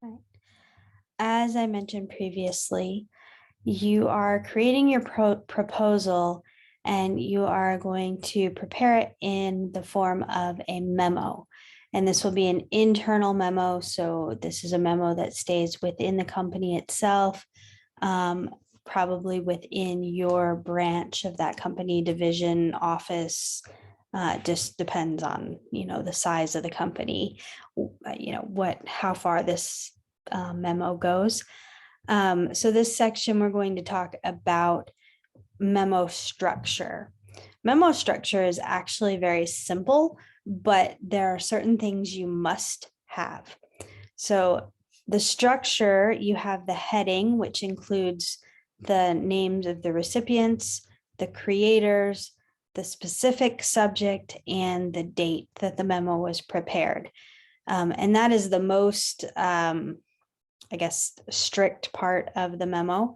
Right. As I mentioned previously, you are creating your proposal and you are going to prepare it in the form of a memo. And this will be an internal memo. So this is a memo that stays within the company itself, probably within your branch of that company, division, office. Just depends on, the size of the company, how far this memo goes. So this section, we're going to talk about memo structure. Memo structure is actually very simple, but there are certain things you must have. So the structure, you have the heading, which includes the names of the recipients, the creators, the specific subject, and the date that the memo was prepared. And that is the most, strict part of the memo.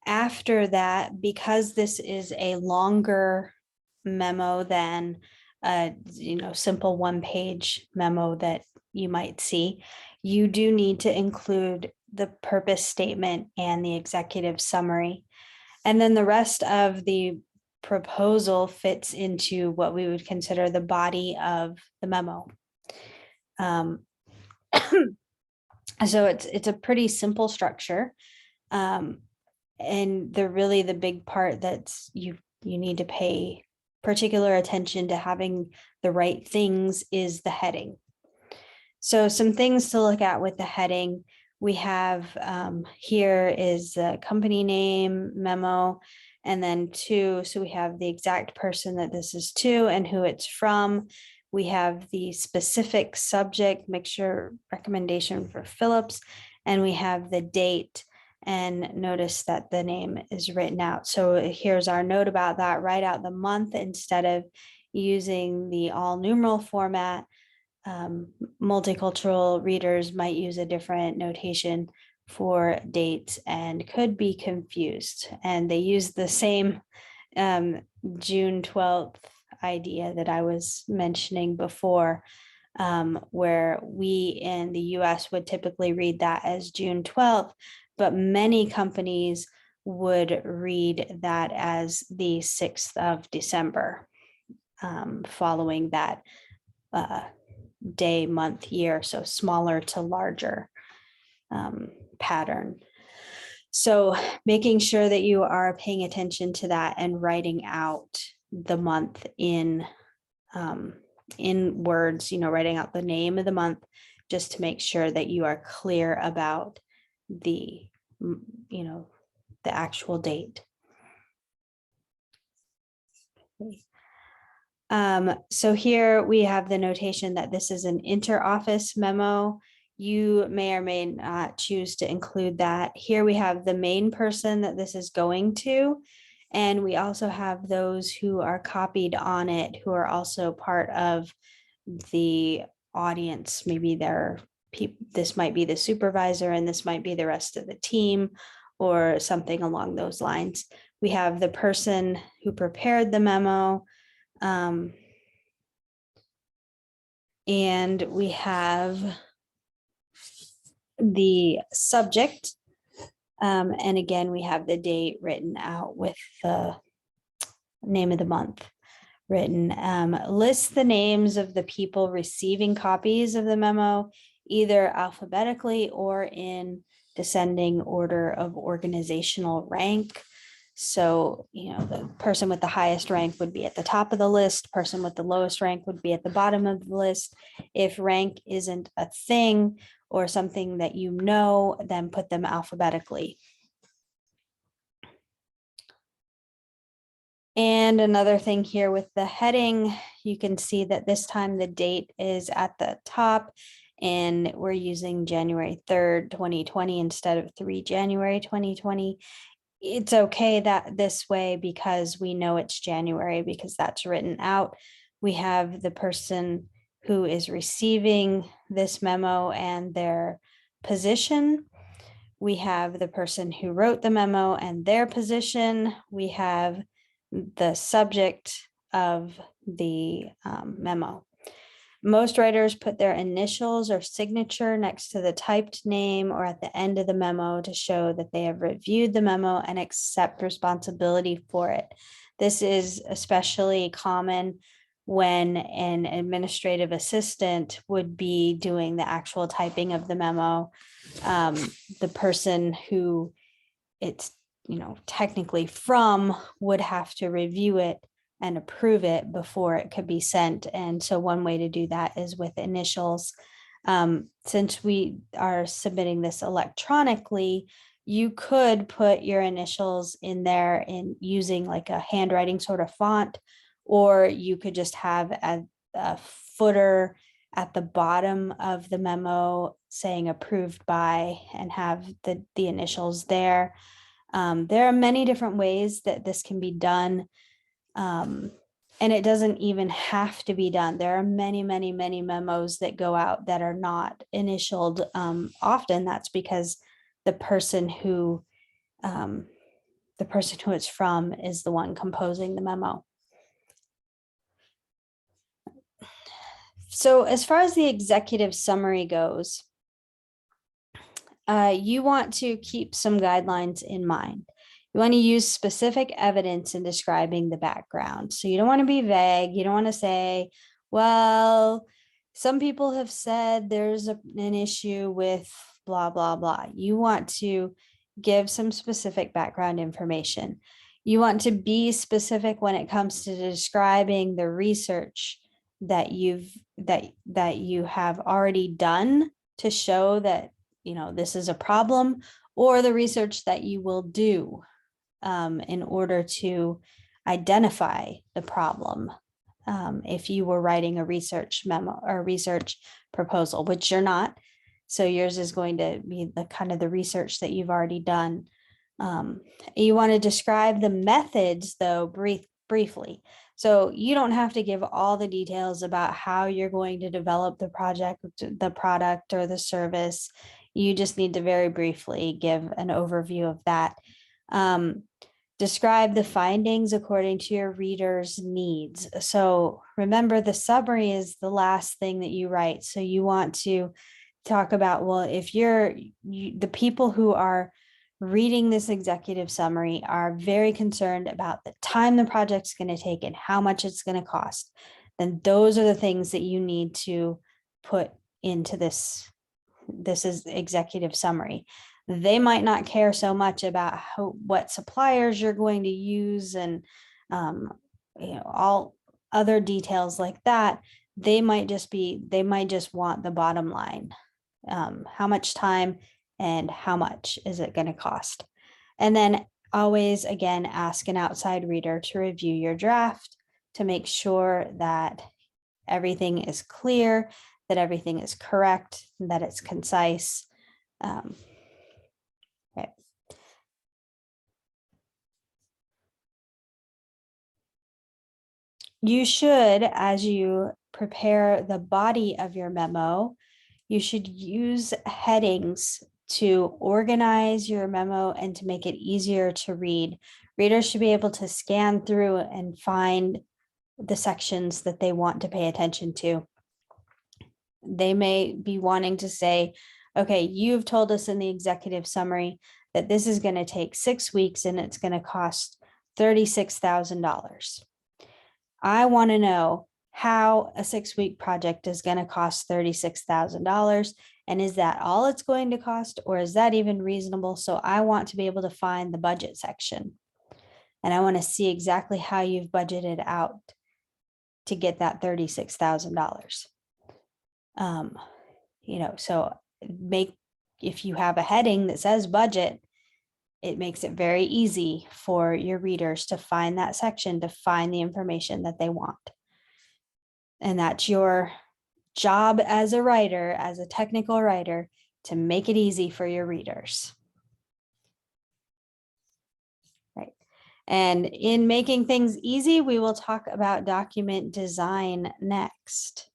After that, because this is a longer memo than a simple one-page memo that you might see, you do need to include the purpose statement and the executive summary. And then the rest of the proposal fits into what we would consider the body of the memo. So it's a pretty simple structure. And the big part that's you need to pay particular attention to having the right things is the heading. So some things to look at with the heading, we have here is the company name, memo, and then to, so we have the exact person that this is to and who it's from. We have the specific subject, mixture recommendation for Phillips, and we have the date. And notice that the name is written out. So here's our note about that. Write out the month instead of using the all numeral format. Multicultural readers might use a different notation for dates and could be confused. And they use the same June 12th idea that I was mentioning before, where we in the US would typically read that as June 12th, but many companies would read that as the 6th of December, following that day, month, year, so smaller to larger pattern. So making sure that you are paying attention to that and writing out the month in words, writing out the name of the month, just to make sure that you are clear about the actual date. So here we have the notation that this is an inter-office memo. You may or may not choose to include that. Here we have the main person that this is going to, and we also have those who are copied on it who are also part of the audience. Maybe this might be the supervisor and this might be the rest of the team or something along those lines. We have the person who prepared the memo, and we have the subject. And again, we have the date written out with the name of the month written. List the names of the people receiving copies of the memo, either alphabetically or in descending order of organizational rank. So, the person with the highest rank would be at the top of the list, person with the lowest rank would be at the bottom of the list. If rank isn't a thing or something that then put them alphabetically. And another thing here with the heading, you can see that this time the date is at the top and we're using January 3rd, 2020 instead of 3 January 2020. It's okay that this way because we know it's January because that's written out. We have the person who is receiving this memo and their position. We have the person who wrote the memo and their position. We have the subject of the memo. Most writers put their initials or signature next to the typed name or at the end of the memo to show that they have reviewed the memo and accept responsibility for it. This is especially common when an administrative assistant would be doing the actual typing of the memo. The person who it's, technically from would have to review it and approve it before it could be sent. And so one way to do that is with initials. Since we are submitting this electronically, you could put your initials in there in using like a handwriting sort of font, or you could just have a footer at the bottom of the memo saying approved by and have the initials there. There are many different ways that this can be done. And it doesn't even have to be done. There are many, many, many memos that go out that are not initialed. Often that's because the person who it's from is the one composing the memo. So as far as the executive summary goes, you want to keep some guidelines in mind. You want to use specific evidence in describing the background. So you don't want to be vague. You don't want to say, well, some people have said there's an issue with blah, blah, blah. You want to give some specific background information. You want to be specific when it comes to describing the research that you have already done to show that this is a problem, or the research that you will do in order to identify the problem. If you were writing a research memo or research proposal, which you're not, so yours is going to be the kind of the research that you've already done. You want to describe the methods though briefly. So you don't have to give all the details about how you're going to develop the project, the product, or the service. You just need to very briefly give an overview of that. Describe the findings according to your reader's needs. So remember, the summary is the last thing that you write. So you want to talk about, well, if the people who are reading this executive summary are very concerned about the time the project's going to take and how much it's going to cost, then those are the things that you need to put into this is executive summary. They might not care so much about what suppliers you're going to use and all other details like that. They might just want the bottom line. How much time and how much is it going to cost? And then always, again, ask an outside reader to review your draft to make sure that everything is clear, that everything is correct, that it's concise. Right. You should, as you prepare the body of your memo, you should use headings to organize your memo and to make it easier to read. Readers should be able to scan through and find the sections that they want to pay attention to. They may be wanting to say, okay, you've told us in the executive summary that this is going to take 6 weeks and it's going to cost $36,000. I want to know how a 6-week project is going to cost $36,000. And is that all it's going to cost, or is that even reasonable? So I want to be able to find the budget section. And I want to see exactly how you've budgeted out to get that $36,000. So if you have a heading that says budget, it makes it very easy for your readers to find that section, to find the information that they want. And that's your job as a writer, as a technical writer, to make it easy for your readers. Right. And in making things easy, we will talk about document design next.